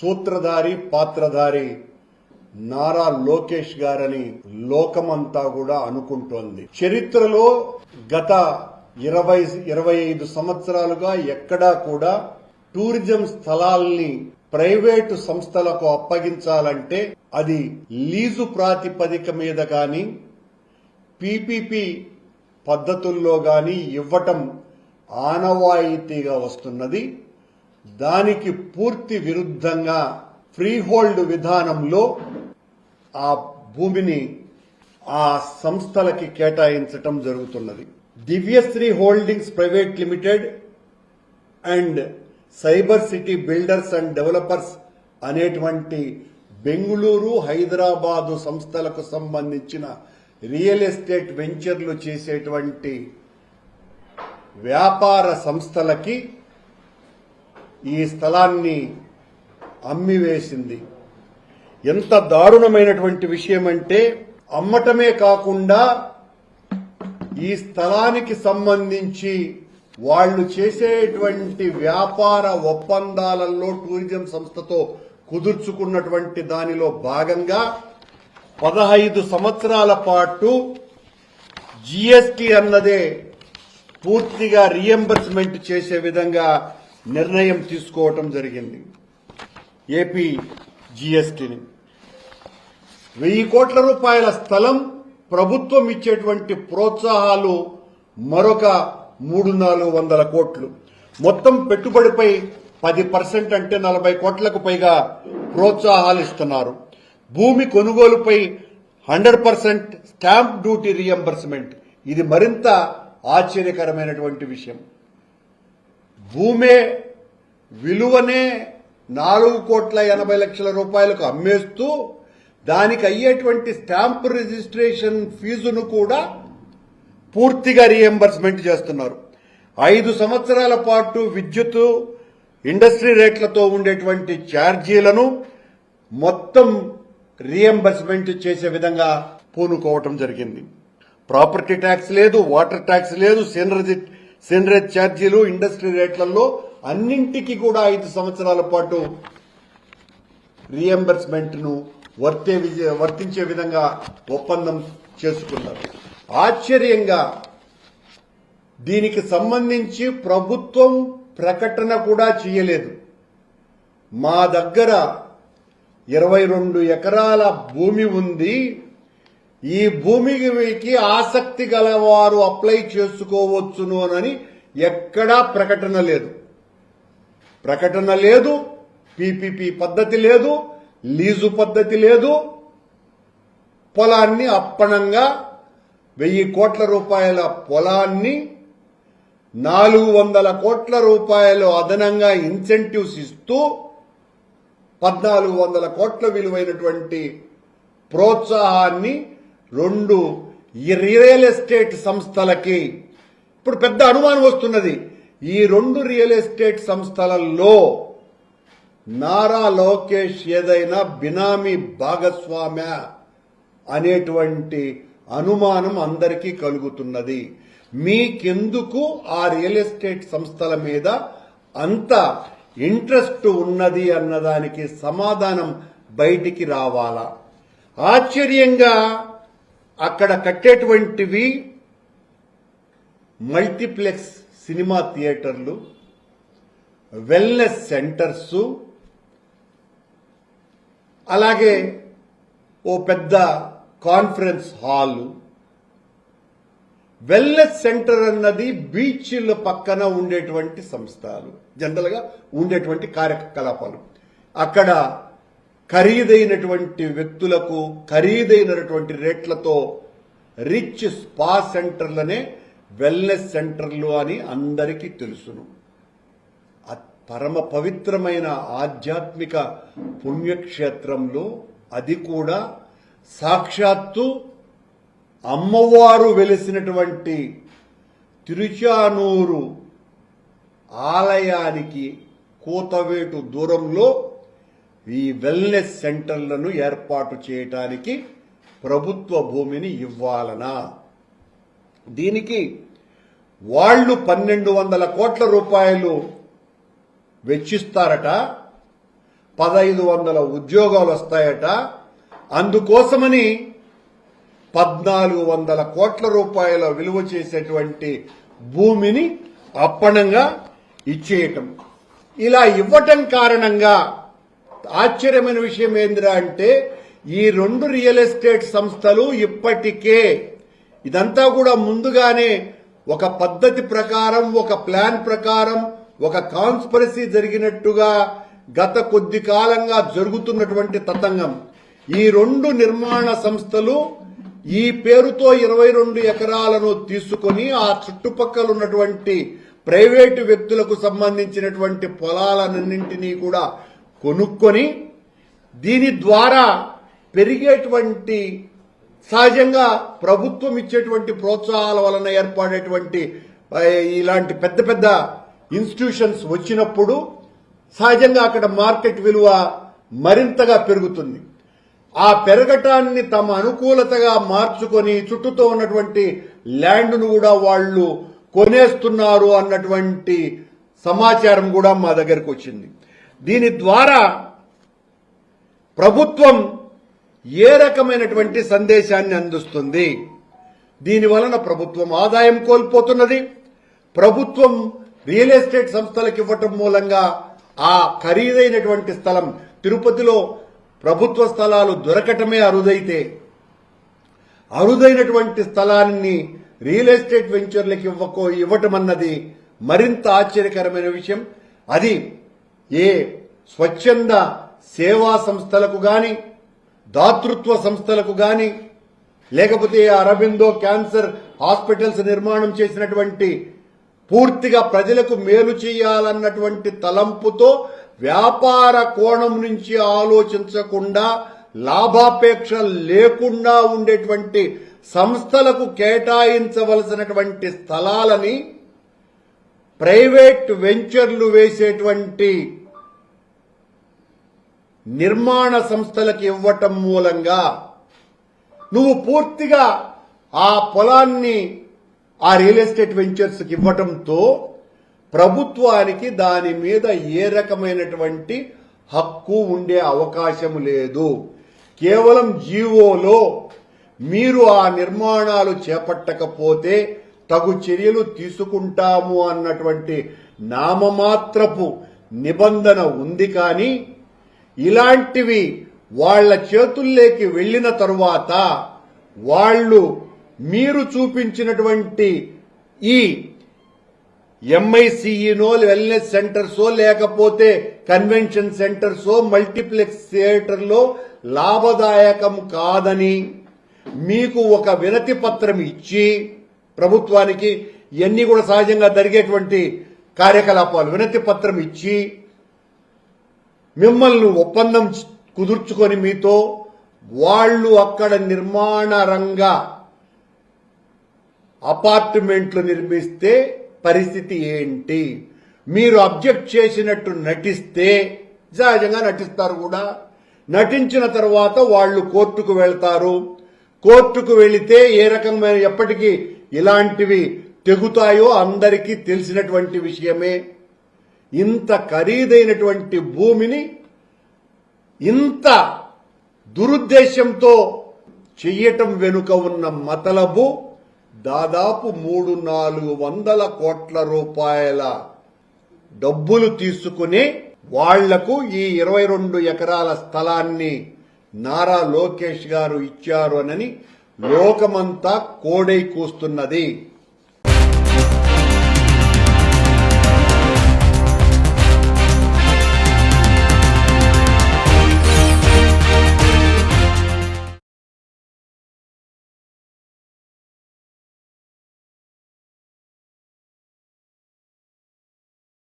సూత్రధారి పాత్రధారి నారా లోకేష్ గారని లోకమంతా కూడా అనుకుంటోంది. చరిత్రలో గత 20-25 సంవత్సరాలుగా ఎక్కడా కూడా టూరిజం స్థలాల్ని ప్రైవేటు సంస్థలకు అప్పగించాలంటే అది లీజు ప్రాతిపదిక మీద గాని పీపీపీ పద్ధతుల్లో గాని ఇవ్వటం ఆనవాయితీగా వస్తున్నది. దానికి పూర్తి విరుద్ధంగా ఫ్రీ హోల్డ్ విధానంలో ఆ భూమిని ఆ సంస్థలకి కేటాయించటం జరుగుతున్నది. Divyasree holdings private limited and cyber city builders and developers అనేటువంటి బెంగుళూరు, హైదరాబాదు సంస్థలకు సంబంధించిన రియల్ ఎస్టేట్ వెంచర్లు చేసేటువంటి వ్యాపార సంస్థలకి ఈ స్థలాన్ని అమ్మివేసింది. ఎంత దారుణమైనటువంటి విషయం అంటే అమ్మటమే కాకుండా ఈ స్థలానికి సంబంధించి వాళ్ళు చేసేటువంటి వ్యాపార ఒప్పందాలలో టూరిజం సంస్థతో కుదుర్చుకున్నటువంటి దానిలో భాగంగా 15 సంవత్సరాల పాటు జీఎస్టీ అన్నదే పూర్తిగా రీఎంబర్స్మెంట్ చేసే విధంగా నిర్ణయం తీసుకోవటం జరిగింది. ఏపీ జీఎస్టీని 1000 కోట్ల రూపాయల స్థలం ప్రభుత్వం ఇచ్చేటువంటి ప్రోత్సాహాలు మరొక 300-400 కోట్లు, మొత్తం పెట్టుబడిపై 10% అంటే 40 కోట్లకు పైగా ప్రోత్సాహాలు ఇస్తున్నారు. భూమి కొనుగోలుపై 100% స్టాంప్ డ్యూటీ రీఎంబర్స్మెంట్. ఇది మరింత ఆశ్చర్యకరమైనటువంటి విషయం. భూమే విలువనే 4,80,00,000 రూపాయలకు అమ్మేస్తూ దానికి అయ్యేటువంటి స్టాంప్ రిజిస్ట్రేషన్ ఫీజును కూడా పూర్తిగా రీఎంబర్స్మెంట్ చేస్తున్నారు. 5 సంవత్సరాల పాటు విద్యుత్ ఇండస్ట్రీ రేట్లతో ఉండేటువంటి ఛార్జీలను మొత్తం రీఎంబర్స్మెంట్ చేసే విధంగా పూనుకోవటం జరిగింది. ప్రాపర్టీ ట్యాక్స్ లేదు, వాటర్ ట్యాక్స్ లేదు, సెనరేజ్ ఛార్జీలు ఇండస్ట్రీ రేట్లలో అన్నింటికి కూడా 5 సంవత్సరాల పాటు రీఎంబర్స్మెంట్ ను వర్తించే విధంగా ఒప్పందం చేసుకున్నారు. ఆశ్చర్యంగా దీనికి సంబంధించి ప్రభుత్వం ప్రకటన కూడా చేయలేదు. మా దగ్గర 22 ఎకరాల భూమి ఉంది, ఈ భూమికి ఆసక్తి గలవారు అప్లై చేసుకోవచ్చును అని ఎక్కడా ప్రకటన లేదు. పీపీపీ పద్ధతి లేదు, లీజు పద్ధతి లేదు. పొలాన్ని అప్పనంగా 1000 కోట్ల రూపాయల పొలాన్ని 400 కోట్ల రూపాయలు అదనంగా ఇన్సెంటివ్స్ ఇస్తూ 1400 కోట్ల విలువైనటువంటి ప్రోత్సాహాన్ని 2 రియల్ ఎస్టేట్ సంస్థలకి. ఇప్పుడు పెద్ద అనుమానం వస్తున్నది, ఈ 2 రియల్ ఎస్టేట్ సంస్థలలో నారా లోకేష్ ఏదైనా బినామీ భాగస్వామ్య అనేటువంటి అనుమానం అందరికీ కలుగుతున్నది. మీకెందుకు ఆ రియల్ ఎస్టేట్ సంస్థల మీద అంత ఇంట్రెస్ట్ ఉన్నది అన్నదానికి సమాధానం బయటికి రావాలా? ఆశ్చర్యంగా అక్కడ కట్టేటువంటివి మల్టీప్లెక్స్ సినిమా థియేటర్లు, వెల్నెస్ సెంటర్స్, అలాగే ఓ పెద్ద కాన్ఫరెన్స్ హాల్. వెల్నెస్ సెంటర్ అన్నది బీచ్ల పక్కన ఉండేటువంటి సంస్థలు, జనరల్ గా ఉండేటువంటి కార్యకలాపాలు. అక్కడ ఖరీదైనటువంటి వ్యక్తులకు ఖరీదైనటువంటి రేట్లతో రిచ్ స్పా సెంటర్లనే వెల్నెస్ సెంటర్లు అని అందరికీ తెలుసును. పరమ పవిత్రమైన ఆధ్యాత్మిక పుణ్యక్షేత్రంలో, అది కూడా సాక్షాత్తు అమ్మవారు వెలిసినటువంటి తిరుచానూరు ఆలయానికి కూతవేటు దూరంలో ఈ వెల్నెస్ సెంటర్లను ఏర్పాటు చేయటానికి ప్రభుత్వ భూమిని ఇవ్వాలనా? దీనికి వాళ్ళు 1200 కోట్ల రూపాయలు వెచ్చిస్తారట. 1500 ఉద్యోగాలు వస్తాయట. అందుకోసమని 1400 కోట్ల రూపాయల విలువ చేసేటువంటి భూమిని అప్పనంగా ఇచ్చేయటం. ఇలా ఇవ్వటం కారణంగా ఆశ్చర్యమైన విషయం ఏందిరా అంటే ఈ 2 రియల్ ఎస్టేట్ సంస్థలు ఇప్పటికే ఇదంతా కూడా ముందుగానే ఒక పద్ధతి ప్రకారం, ఒక ప్లాన్ ప్రకారం, ఒక కాన్స్పిరసీ జరిగినట్టుగా గత కొద్ది కాలంగా జరుగుతున్నటువంటి తతంగం. ఈ 2 నిర్మాణ సంస్థలు ఈ పేరుతో 22 ఎకరాలను తీసుకొని ఆ చుట్టుపక్కల ఉన్నటువంటి ప్రైవేటు వ్యక్తులకు సంబంధించినటువంటి పొలాలన్నింటినీ కూడా కొనుక్కొని దీని ద్వారా పెరిగేటువంటి సహజంగా ప్రభుత్వం ఇచ్చేటువంటి ప్రోత్సాహాల వలన ఏర్పడేటువంటి ఇలాంటి పెద్ద పెద్ద ఇన్స్టిట్యూషన్స్ వచ్చినప్పుడు సహజంగా అక్కడ మార్కెట్ విలువ మరింతగా పెరుగుతుంది. ఆ పెరగటాన్ని తమ అనుకూలతగా మార్చుకొని చుట్టూతో ఉన్నటువంటి ల్యాండ్ను కూడా వాళ్ళు కొనేస్తున్నారు అన్నటువంటి సమాచారం కూడా మా దగ్గరకు వచ్చింది. దీని ద్వారా ప్రభుత్వం ఏ రకమైనటువంటి సందేశాన్ని అందిస్తుంది? దీని వలన ప్రభుత్వం ఆదాయం కోల్పోతున్నది. ప్రభుత్వం రియల్ ఎస్టేట్ సంస్థలకు ఇవ్వటం మూలంగా ఆ ఖరీదైనటువంటి స్థలం, తిరుపతిలో ప్రభుత్వ స్థలాలు దొరకటమే అరుదైతే అరుదైనటువంటి స్థలాన్ని రియల్ ఎస్టేట్ వెంచర్లకు ఇవ్వటం అన్నది మరింత ఆశ్చర్యకరమైన విషయం. అది ఏ స్వచ్ఛంద సేవా సంస్థలకు గాని, దాతృత్వ సంస్థలకు గాని, లేకపోతే అరబిందో క్యాన్సర్ హాస్పిటల్స్ నిర్మాణం చేసినటువంటి పూర్తిగా ప్రజలకు మేలు చేయాలన్నటువంటి తలంపుతో వ్యాపార కోణం నుంచి ఆలోచించకుండా, లాభాపేక్ష లేకుండా ఉండేటువంటి సంస్థలకు కేటాయించవలసినటువంటి స్థలాలని ప్రైవేట్ వెంచర్లు వేసేటువంటి నిర్మాణ సంస్థలకు ఇవ్వటం మూలంగా నువ్వు పూర్తిగా ఆ పొలాన్ని ఆ రియల్ ఎస్టేట్ వెంచర్స్ కి ఇవ్వటంతో ప్రభుత్వానికి దాని మీద ఏ రకమైనటువంటి హక్కు ఉండే అవకాశం లేదు. కేవలం జీవోలో మీరు ఆ నిర్మాణాలు చేపట్టకపోతే తగు చర్యలు తీసుకుంటాము అన్నటువంటి నామమాత్రపు నిబంధన ఉంది. కానీ ఇలాంటివి వాళ్ల చేతుల్లోకి వెళ్లిన తరువాత వాళ్ళు మీరు చూపించినటువంటి ఈ ఎంఐసిఈనో, వెల్నెస్ సెంటర్సో, లేకపోతే కన్వెన్షన్ సెంటర్సో, మల్టీప్లెక్స్ థియేటర్లో లాభదాయకం కాదని మీకు ఒక వినతి పత్రం ఇచ్చి, ప్రభుత్వానికి ఇవన్నీ కూడా సహజంగా జరిగేటువంటి కార్యకలాపాలు, వినతి పత్రం ఇచ్చి మిమ్మల్ని ఒప్పందం కుదుర్చుకొని మీతో వాళ్ళు అక్కడ నిర్మాణ రంగ అపార్ట్మెంట్లు నిర్మిస్తే పరిస్థితి ఏంటి? మీరు అబ్జెక్ట్ చేసినట్టు నటిస్తే సహజంగా నటిస్తారు కూడా. నటించిన తర్వాత వాళ్ళు కోర్టుకు వెళ్తారు. కోర్టుకు వెళితే ఏ రకమైన ఎప్పటికీ ఇలాంటివి తెగుతాయో అందరికీ తెలిసినటువంటి విషయమే. ఇంత ఖరీదైనటువంటి భూమిని ఇంత దురుద్దేశంతో చెయ్యటం వెనుక ఉన్న మతలబు దాదాపు 300-400 కోట్ల రూపాయల డబ్బులు తీసుకుని వాళ్లకు ఈ 22 ఎకరాల స్థలాన్ని నారా లోకేష్ గారు ఇచ్చారు అని లోకమంతా కోడై కూస్తున్నది.